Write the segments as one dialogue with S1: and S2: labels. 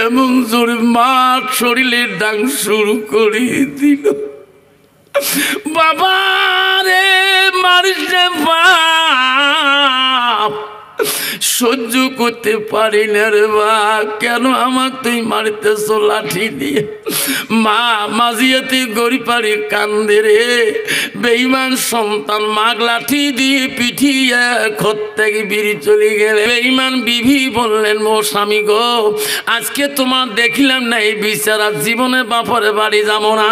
S1: এমন জোরে মা শরীরে ডাং শুরু করে দিল। বাবা রে মারিস রে বাপ, সহ্য করতে পারি না রে বা, কেন আমার তুই মারিতেছ লাঠি দিয়ে? মা মাঝিয়াতে গড়ি পারি কান্দে রে, বেঈমান সন্তান মাগ লাঠি দিয়ে পিঠিয়ে ঘর থেকে বিড়ি চলে গেলে। বেঈমান বিবি বললেন, মো স্বামী গো, আজকে তোমার দেখিলাম না এই বিচারা জীবনে বাপরে বাড়ি যাবো না,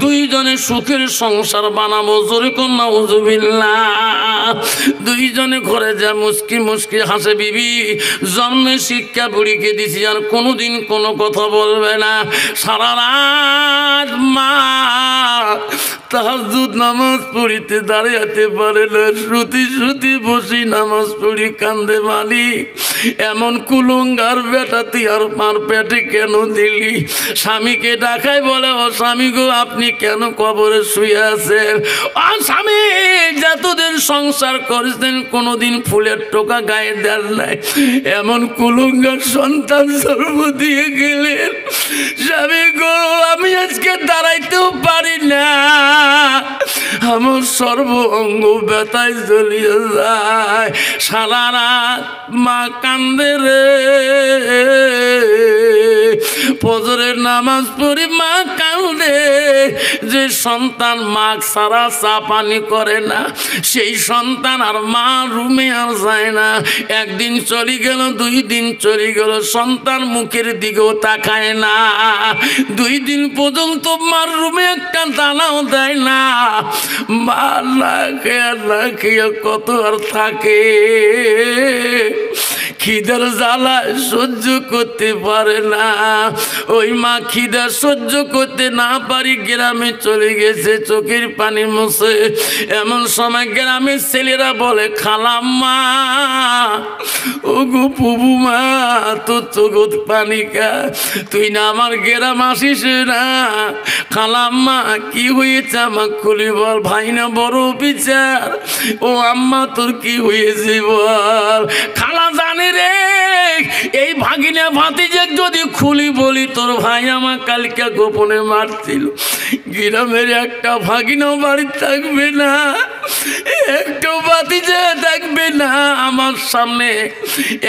S1: দুইজনে সুখের সংসার বানাবো। জোরে কন্যা উজুবিল্লাহ। দুইজনে ঘরে যা মুস্কি মুস্কি হাসে বিবি। জন্মে শিক্ষা বুড়িকে দিছি আর কোনোদিন কোনো কথা বলবে না। সারা রাত মা তাহাজ্জুদ নামাজ পড়িতে দাঁড়াতে পারে না, শ্রুতি শ্রুতি বসি নামাজ পড়ি কান্দে। মালিক এমন কুলঙ্গার বেটা তুই আর মার পেটে কেন দিলি? স্বামীকে ডাকাই বলে, ও স্বামী গো আপনি কেন কবরে শুয়ে আছেন? ও স্বামী যতদিন সংসার করেছেন কোনোদিন ফুলের টোকা গায়ে দেন নাই, এমন কুলঙ্গার সন্তান জন্ম দিয়ে গেলেন। স্বামী গো আমি আজকে দাঁড়াইতেও পারি না, আমার সর্ব অঙ্গ ব্যথায় জ্বলিয়ে যায়। সারা রাত মা কান্দে রে, ফজরের নামাজ পড়ি মা কান্দে। যে সন্তান মা সারা চা পানি করে না, সেই সন্তান আর মা রুমে আর যায় না। একদিন চলে গেল, 2 দিন চলে গেল, সন্তান মুখের দিকেও তাকায় না। 2 দিন পর্যন্ত মার রুমে একটা দানাও দেয় না। মা না খেয়ে কত আর থাকে, খিদার জ্বালায় সহ্য করতে পারে না। ওই মা খিদা সহ্য করতে না পারি গ্রামে চলে গেছে চোখের পানি মুছে। এমন সময় গ্রামের ছেলেরা বলে, খালাম্মা ও গো পুবু মা তোর চোখত পানি কা, তুই না আমার গ্রাম আসিস না? খালাম্মা কি হয়েছে আমার খুলি বল। ভাই না বড় বিচার, ও আম্মা তোর কি হয়েছে বল। খালা জানে রে এই ভাগিনা ভাতিজা যদি খুলি বলি, তোর ভাই আমার কালকে গোপনে মারছিল। গ্রামের একটা ভাগিনাও বাড়ি থাকবে না, একটা ভাতিজা থাকবে না আমার সামনে।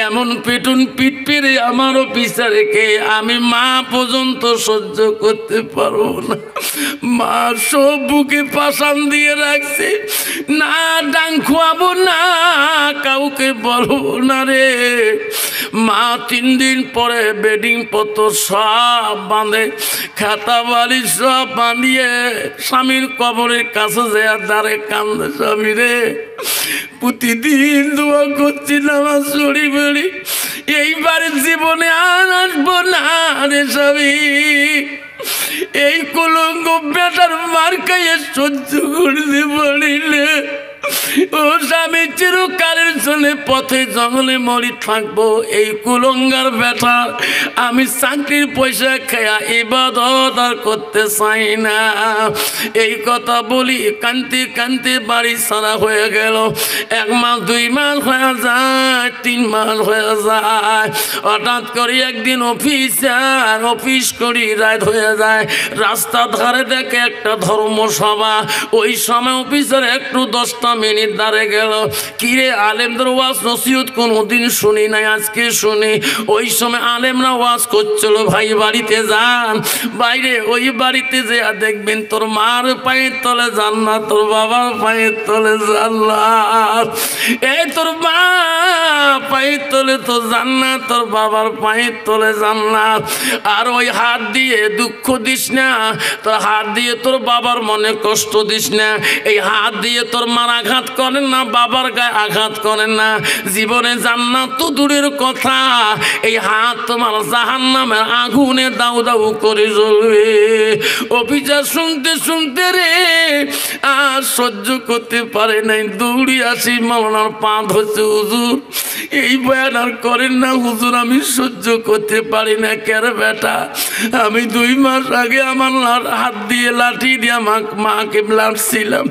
S1: এমন পেটুন পিট পেরে আমারও পিছা রেখে আমি মা পর্যন্ত সহ্য করতে পারবো না। মা সব বুকে পাশান দিয়ে রাখছে, না ডাং খোয়াবো না, কাউকে বলবো না রে। মা 3 দিন পরে বেডিং পত্র সব বাঁধে, খাতা বাড়ি সব বাঁধিয়ে স্বামীর কবরের কাছে যায় দাঁড়ে কান্দে। স্বামী রে প্রতিদিন দোয়া করছি নামাজ পড়ি বলি, এইবারের জীবনে আর আসবো না রে স্বামী। এই কলঙ্ক বেটার মার খাইয়ে সহ্য করতে পারিলে, ও স্বামী চিরকালের জন্য পথে জঙ্গলে মরি থাকবো। এই কুলঙ্গার বেটা আমি চাকরির পয়সা খেয়া ইবাদত আর করতে চাই না। এই কথা বলি কান্তি কান্তি বাড়ি ছাড়া হয়ে গেল। 1 মাস 2 মাস হয়ে যায়, 3 মাস হয়ে যায়। হঠাৎ করে একদিন অফিস করি রাত হয়ে যায়। রাস্তা ধারে দেখে একটা ধর্মসভা। ওই সময় অফিসের একটু 10টা মিনিট দাঁড়িয়ে গেল। কিরে আলেমদের ওয়াজ নসিহত কোনোদিন শুনি নাই, আজকে শুনি। ওই সময় আলেমরা ওয়াজ করছিল, ভাই বাড়িতে যান, বাইরে ওই বাড়িতে যে দেখবেন তোর মার পায়ের তলে জান্নাত, তোর বাবার পায়ের তলে জান্নাত। এই তোর মা পায়ের তলে তো জান্নাত, তোর বাবার পায়ের তলে জান্নাত। আর ওই হাত দিয়ে দুঃখ দিস না, তোর হাত দিয়ে তোর বাবার মনে কষ্ট দিস না। এই হাত দিয়ে তোর মার আঘাত করেন না, বাবার গায়ে আঘাত করেন না। জীবনে জান্নাত তো দূরের কথা, এই হাত তোমার জাহান্নামের আগুনে দাউ দাউ করে জ্বলবে। অভিযোগ শুনতে শুনতে রে আর সহ্য করতে পারে নাই, দৌড়ি আসি মাওলানার পা ধরছে। হুজুর এই বয়ান আর করেন না হুজুর, আমি সহ্য করতে পারি না। কেরে বেটা আমি 2 মাস আগে আমার হাত দিয়ে লাঠি দিয়ে মাকে লাঠছিলাম।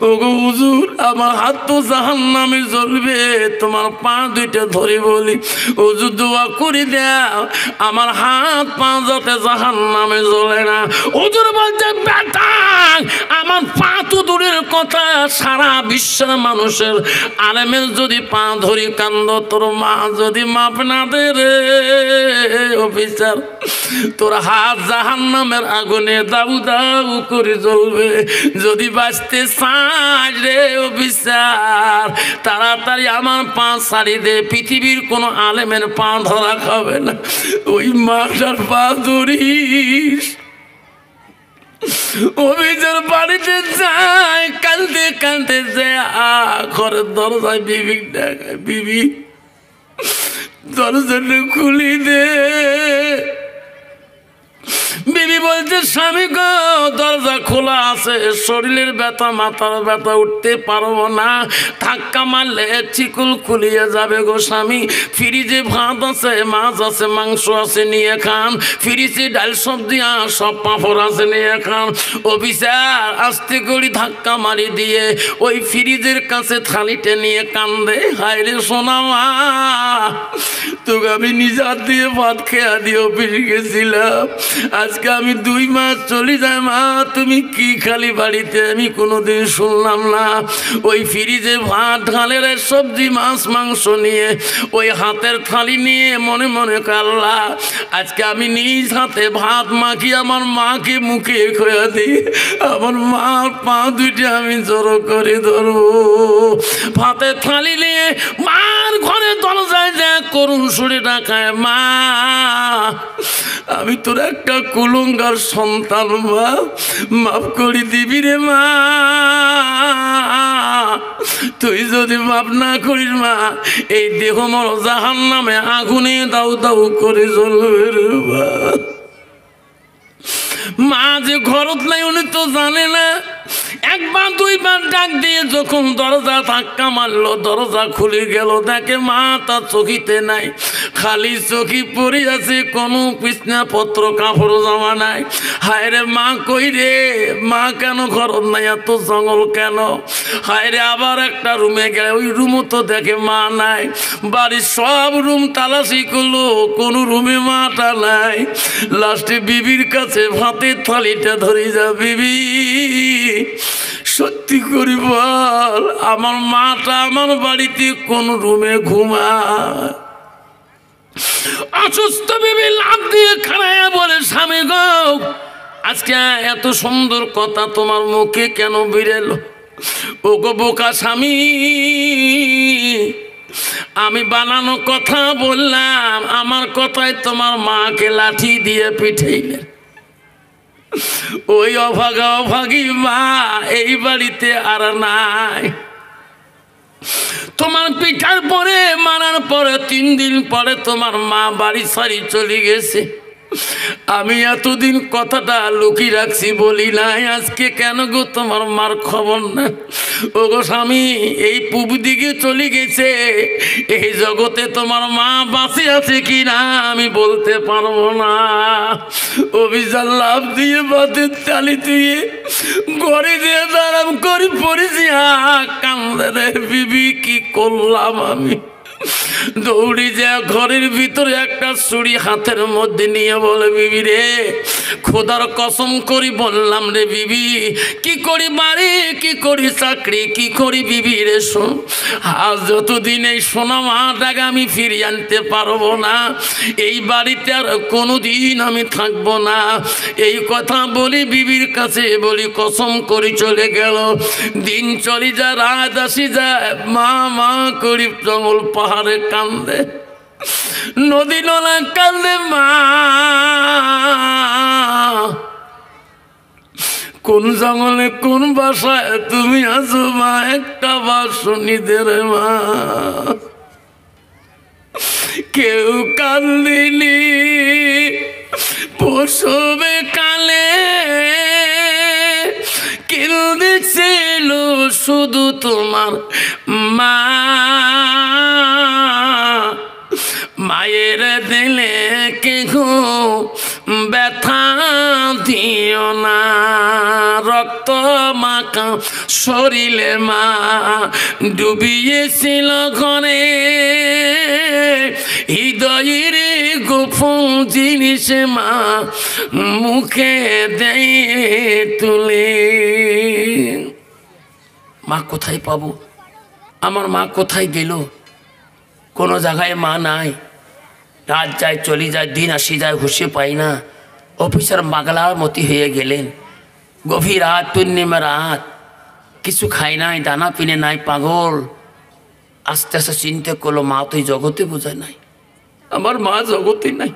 S1: ওগো হুজুর, আমার হাত তো জাহান্নামে জ্বলবে, তোমার পা 2টা ধরে বলি হুজুর দোয়া করে দাও আমার হাত পা যাতে জাহান্নামে জ্বলে না। হুজুর বলছে বেটা, আমার পা তো দূরের কথা, সারা বিশ্বের মানুষের আলেমের যদি পা ধরি কান্দ, তোর মা যদি মাপ না দে রে অফিসার, তোর হাত জাহান্নামের আগুনে দাউ দাউ করে জ্বলবে। যদি বাঁচতে চাস রে অফিসার, তাড়াতাড়ি আমার পা ছাড়ি দে, পৃথিবীর কোনো আলেমের পা ধরা খাবে না, ওই মাটার পা ধরিস। অফিসের বাড়িতে যায়, কাঁদতে কাঁদতে যায়, ঘরের দরজায় বিবি ডাকায়, বিবি দরজাটা খুলি দে। বিবি বলছে স্বামী গো দরজা খোলা আছে, শরীরের ব্যথা মাথার ব্যথা, উঠতে পারবো না, ধাক্কা মারলে চিকুল খুলিয়ে যাবে গো স্বামী। ফ্রিজে ভাত আছে, মাছ আছে, মাংস আছে, নিয়ে খান। ফ্রিজে ডাল সবজি সব পাঁপড় আছে, নিয়ে খান। অফিসার আস্তে করে ধাক্কা মারি দিয়ে ওই ফ্রিজের কাছে থালিতে নিয়ে কান্দে, হায় রে সোনা মা, তোকে আমি নিজে হাত দিয়ে ভাত খেয়া দিয়ে অফিস গেছিলাম, আজকে আমি 2 মাস চলে যায় মা, তুমি কি খালি বাড়িতে? আমি কোনোদিন শুনলাম না। ওই ফ্রিজে ভাত ঢালের সবজি মাছ মাংস নিয়ে ওই হাতের থালি নিয়ে মনে মনে কাল্লা, আজকে আমি নিজ হাতে ভাত মাখি আমার মাকে মুখে খোয়া দিই, আমার মার পা 2টা আমি জড়ো করে ধরবো। ভাতের থালি নিয়ে মার ঘরে দরজায় যায়, করুণ সুরে ডাকায়, মা আমি তোর একটা কুলঙ্গার সন্তান মা, মাফ করে দিবি রে মা, তুই যদি মাফ না করিস মা, এই দেহ মর জাহান্নামে আগুনে দাউ দাউ করে জ্বলবে রে মা। মা যে ঘরত নাই উনি তো জানে না, 1 বার 2 বার ডাক দিয়ে যখন দরজা ধাক্কা মারলো, দরজা খুলে গেল, দেখে মা তার চকিতে নাই, খালি চকি পড়ে আছে, কোনো বিছনা পত্র কাপড় জামা নাই। হায় রে মা কই রে, মা কেন ঘরত নাই, এত জঙ্গল কেন? হায় রে আবার একটা রুমে গেলে ওই রুমও তো দেখে মা নাই, বাড়ির সব রুম তালাশি করলো, কোনো রুমে মাটা নাই। লাস্টে বিবির কাছে ভাতের থালিটা ধরে যা, বিবি সত্যি করি বল আমার মাটা আমার বাড়িতে কোন রুমে ঘুমায়? অসুস্থ বিবি লাফ দিয়ে খাড়াইয়া বলে, স্বামী গো আজকে এত সুন্দর কথা তোমার মুখে কেন বেরেলো? ও গো বোকা স্বামী, আমি বানানো কথা বললাম, আমার কথায় তোমার মাকে লাঠি দিয়ে পিঠাইলেন। ওই অভাগা অভাগী মা এই বাড়িতে আর নাই। তোমার পিঠার পরে মারার পরে 3 দিন পরে তোমার মা বাড়ি সারি চলে গেছে। আমি এতদিন কথাটা লুকিয়ে রাখছি, বলি নাই, আজকে কেন গো তোমার মার খবর না? ও গো স্বামী, এই পূব দিকে চলে গেছে, এই জগতে তোমার মা বাঁচে আছে কি না আমি বলতে পারবো না। অভিযান লাভ দিয়ে বাতের তালি দিয়ে ঘরে দিয়ে দাঁড়াম করে পড়েছি, কান্দে রে বিবি, কি করলাম আমি? দৌড়ি যা ঘরের ভিতরে একটা ছুরি হাতের মধ্যে নিয়ে বলে, বিবি রে খোদার কসম করি বললাম রে বিবি, কি করি বাড়ি, কি করি চাকরি, কি করি বিবি রে, শোন আজ যতদিন এই সোনা মাটাকে আমি ফিরিয়ে আনতে পারবো না, এই বাড়িতে আর কোনোদিন আমি থাকবো না। এই কথা বলি বিবির কাছে বলি, কসম করি চলে গেল। দিন চলি যায়, রাত আসি যায়, মা মা করি জঙ্গল পাহাড়ে কান্দে, নদী নলা কান্দে, মা কোন জঙ্গলে কোন বাসায় তুমি আছো মা, একটা বার শুনি দে রে মা। কেউ কান্দিনি প্রসবে কালে, কেঁদেছিল শুধু তোমার মা, মায়ের দিলে কেহ ব্যথা দিও না, রক্ত মাখা শরীরে মা ডুবিয়েছিল ঘরে, হৃদয়ের গোপন জিনিস মা মুখে দেয় তুলে। মা কোথায় পাবো? আমার মা কোথায় গেল? কোনো জায়গায় মা নাই। রাত যায় চলে যায়, দিন আসি যায়, হুঁশে পাই না। অফিসার পাগলার মতি হয়ে গেলেন। গভীর রাত, পূর্ণিমা রাত, কিছু খাই নাই, দানা পিনে নাই, পাগল। আস্তে আস্তে চিন্তা করলো মা তো এই জগতে বোঝায় নাই, আমার মা জগতে নাই।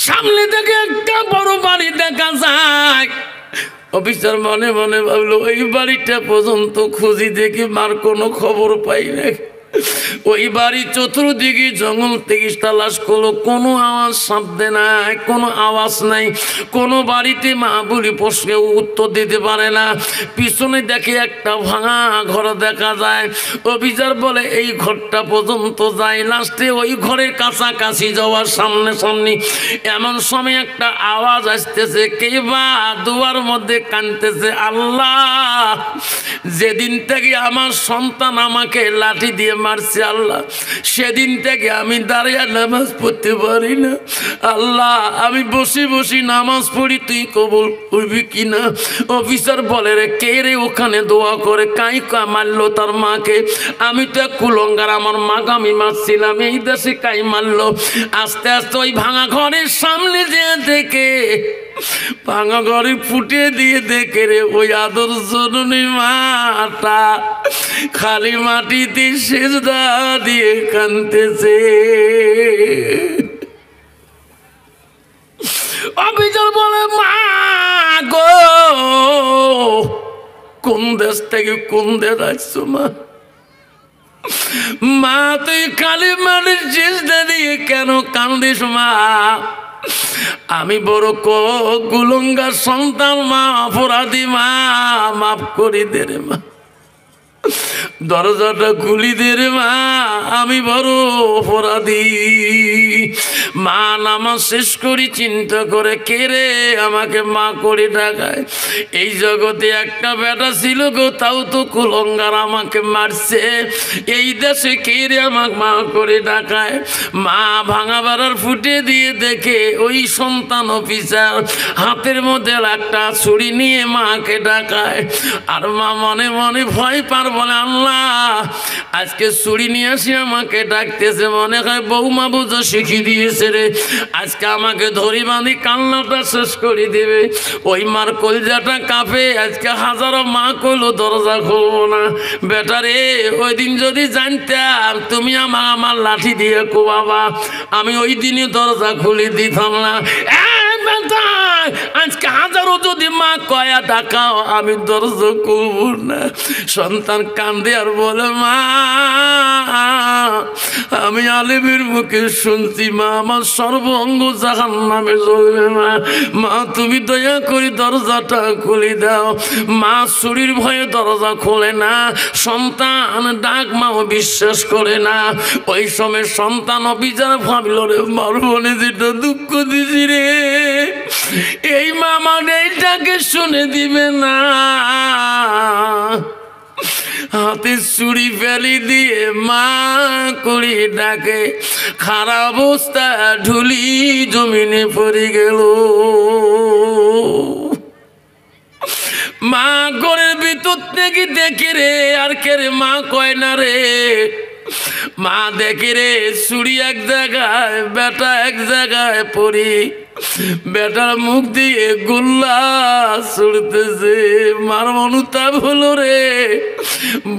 S1: সামনে থেকে একটা বড় বাড়ি দেখা যায়। অফিসার মনে মনে ভাবলো ওই বাড়িটা পর্যন্ত খুঁজি দেখি, মার কোনো খবর পাই না। ওই বাড়ি চতুর্দিকে জঙ্গল থেকে তালাশ করলো, কোনো আওয়াজ শব্দ নাই, কোনো আওয়াজ নাই। কোনো বাড়িতে মা বলি প্রশ্নে উত্তর দিতে পারে না। পিছনে দেখে একটা ভাঙা ঘর দেখা যায়। অফিসার বলে এই ঘরটা পর্যন্ত যায়। লাস্টে ওই ঘরের কাছাকাছি যাওয়ার সামনে সামনে এমন সময় একটা আওয়াজ আসতেছে, কে বা দুয়ার মধ্যে কাঁদতেছে, আল্লাহ যেদিন থেকে আমার সন্তান আমাকে লাঠি দিয়ে মারছে আল্লাহ, সেদিন থেকে আমি দাঁড়িয়ে নামাজ পড়তে পারি না। আল্লাহ আমি বসে বসে নামাজ পড়ি, তুই কবুল করবি কিনা? অফিসার বলে রে কে রে ওখানে দোয়া করে, কাই মারলো তার মাকে? আমি তো এক কুলঙ্গার, আমার মাকে আমি মারছিলাম, এই দেশে কাই মারলো? আস্তে আস্তে ওই ভাঙা ঘরের সামনে যে দেখে, ভাঙা ঘরে ফুটে দিয়ে দেখে রে ওই আদর জননী মাটা খালি মাটিতে সেজদা দিয়ে কাঁদতেছে। অফিসার বলে মা গো, কোন দেশ থেকে কোন দেশ আসছো মা? মা তুই খালি মাটির সেজদা দিয়ে কেন কান্দিস মা? আমি বড় কুলঙ্গার সন্তান মা, অপরাধী মা, মাফ করি দে রে মা, দরজাটা খুলি দে রে মা, আমি বড় অপরাধী। মা নামাজ শেষ করি চিন্তা করে, কে রে আমাকে মা করে ডাকায়? এই জগতে একটা বেটা ছিল গো, তাও তো কুলঙ্গার, আমাকে মারছে। এই দেশে কে রে আমাকে মা করে ডাকায়? মা ভাঙা বাড়ার ফুটে দিয়ে দেখে ওই সন্তান অফিসার হাতের মধ্যে একটা ছুরি নিয়ে মাকে ডাকায়। আর মা মনে মনে ভয় পার বলে, আল্লাহ আজকে ছুরি নিয়ে আসি আমাকে ডাকতেছে, মনে হয় বৌমা বুঝো শিখিয়ে দিয়েছে রে, আজকে আমাকে ধরি বাঁধি কান্নাটা শেষ করে দেবে। ওই মার কলজাটা কাঁপে। আজকে হাজারো মা কইলো দরজা খুলবো না। বেটারে ওই দিন যদি জানতাম তুমি আমার লাঠি দিয়ে কোবাবা, আমি ওই দিনই দরজা খুলে দিতাম না। আজকে হাজারো যদি মা কয়া ডাকাও, আমি দরজা খুলব না। সন্তান কান্দে আর বলে, মা আমি আলেমের মুখে শুনছি মা আমার সর্বঙ্গ জাহান্নামে জ্বলবে মা, মা তুমি দয়া করে দরজাটা খুলে দাও। মা চুরির ভয়ে দরজা খোলে না, সন্তান ডাক মাও বিশ্বাস করে না। ওই সময় সন্তান অভিযান ভাবল রে মার মনে যেটা দুঃখ দিছি রে, এই মা আমার এইটাকে শুনে দিবে না। হাতে চুরি ফেলি দিয়ে মা করি ডাকে, খারাপ অবস্থা ঢুলি জমিনে পড়ে গেল। মা ঘরের ভিতর থেকে দেখে রে, আর কে রে মা কয় না রে, মা দেখে রে চুরি এক জায়গায়, বেটা এক জায়গায় পড়ি, বেটার মুখ দিয়ে গোল্লা ছুড়তেছে। মার অনুতাপ হলো রে,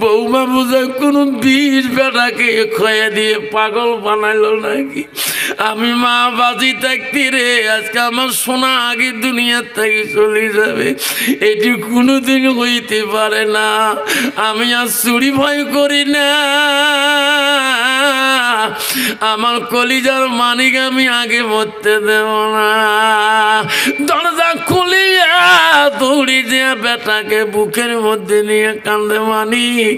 S1: বৌমা বোঝা কোনো বিষ বেটাকে খয়ে দিয়ে পাগল বানাইলো নাকি? আমি মা বাজি থাকতে রে আজকে আমার সোনা আগে দুনিয়ার থেকে চলে যাবে, এটি কোনোদিন হইতে পারে না। আমি আর চুরি ভয় করি না, আমার কলিজার মানিক আমি আগে মরতে দেব না। দরজা খুলিয়া দৌড়ি দিয়া বেটাকে বুকের মধ্যে নিয়ে কান্দে মানিক,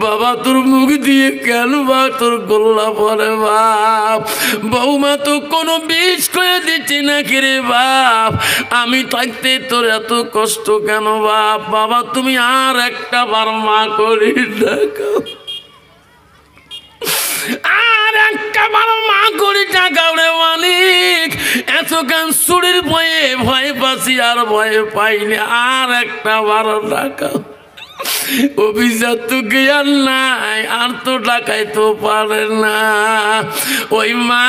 S1: বাবা তোর মুখ দিয়ে কেন বা তোর গোল্লা পরে বাপ, বৌমা তো কোনো বিষ করে দিচ্ছি নাকি রে বাপ, আমি থাকতে তোর এত কষ্ট কেন বাপ, বাবা তুমি আর একটা বার মা করে দেখাও, আর একটা বার মা করে টাকাও রে মালিক, এত গান চুরির ভয়ে ভয় পাচ্ছি আর ভয়ে পাইনি, আর একটা বার টাকাও। অভিজাত তো জ্ঞান নাই, আর তো ডাকাইতে পারে না। ওই মা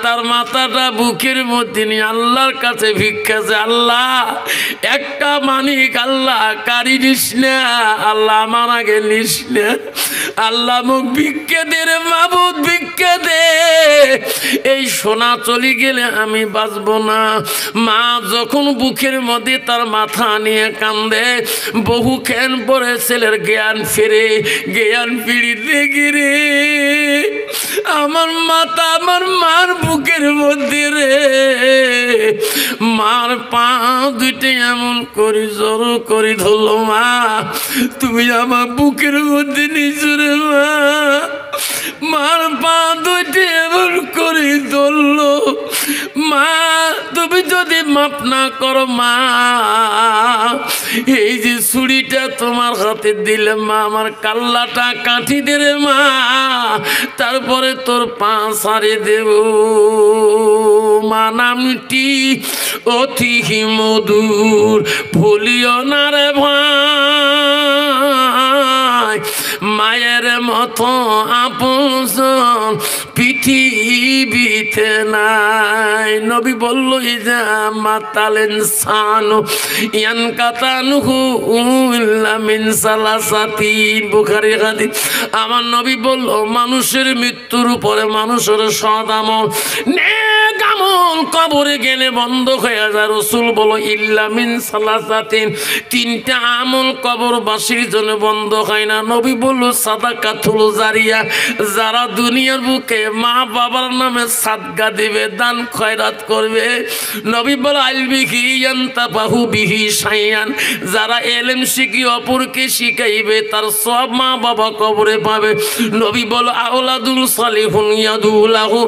S1: তার মাথাটা বুকের মধ্যে নিয়ে আল্লাহর কাছে ভিক্ষা চায়, আল্লাহ একটা মানিক আল্লাহ কারি নিস না, আল্লাহ আমার আগে নিস না, আল্লাহ মুখ ভিক্ষা দে রে মাবুদ ভিক্ষা দে, এই সোনা চলে গেলে আমি বাঁচবো না। মা যখন বুকের মধ্যে তার মাথা নিয়ে কান্দে, বহু ক্ষণ পরে ছেলের জ্ঞান ফিরে, জ্ঞান ফিরিতে গিরে আমার মাথা আমার মার বুকের মধ্যে রে, মার পা দুইটা এমন করি জোর করি ধরলো, মা তুমি আমার বুকের মধ্যে নিছো রে মা, মার পা দুইটা এমন করি ধরলো, মা তুমি যদি মাপ না করো মা, এই যে ছুরিটা তোমার হাতে দিলে মা আমার কাল্লাটা কাঠি দে রে মা, তারপরে তোর পা সারে দেব। মা নামটি অতি মধুর ভুলিও না রে ভাই, মায়ের মতো আপন পৃথিবীতে নাই। নবী বলল ইজা মাতালেন সানো ইয়ান কাতানুহু ইল্লা মিন সালাসাতিন, বুখারী হাদিস। আমার নবী বলল মানুষের মৃত্যুর উপরে মানুষের সৎ আমল নেক আমল কবরে গেলে বন্ধ হয়ে যায়। রাসূল বলল ইল্লা মিন সালাসাতিন, তিনটা আমল কবরবাসীর জন্য বন্ধ হয় না। নবী বলল সাদাকাতুল জারিয়া, যারা দুনিয়ার বুকে মা বাবার নামে সাদকা দিবে, দান খয়রাত করবে। নবী বলে আলবিহি ইয়ান্তাফাহু বিহি শাইয়ান, যারা ইলম শিখি অপরকে শিখাইবে তার সব মা বাবা কবরে পাবে। নবী বলে আওলাদুল সালিহুন ইয়াদুলাহু।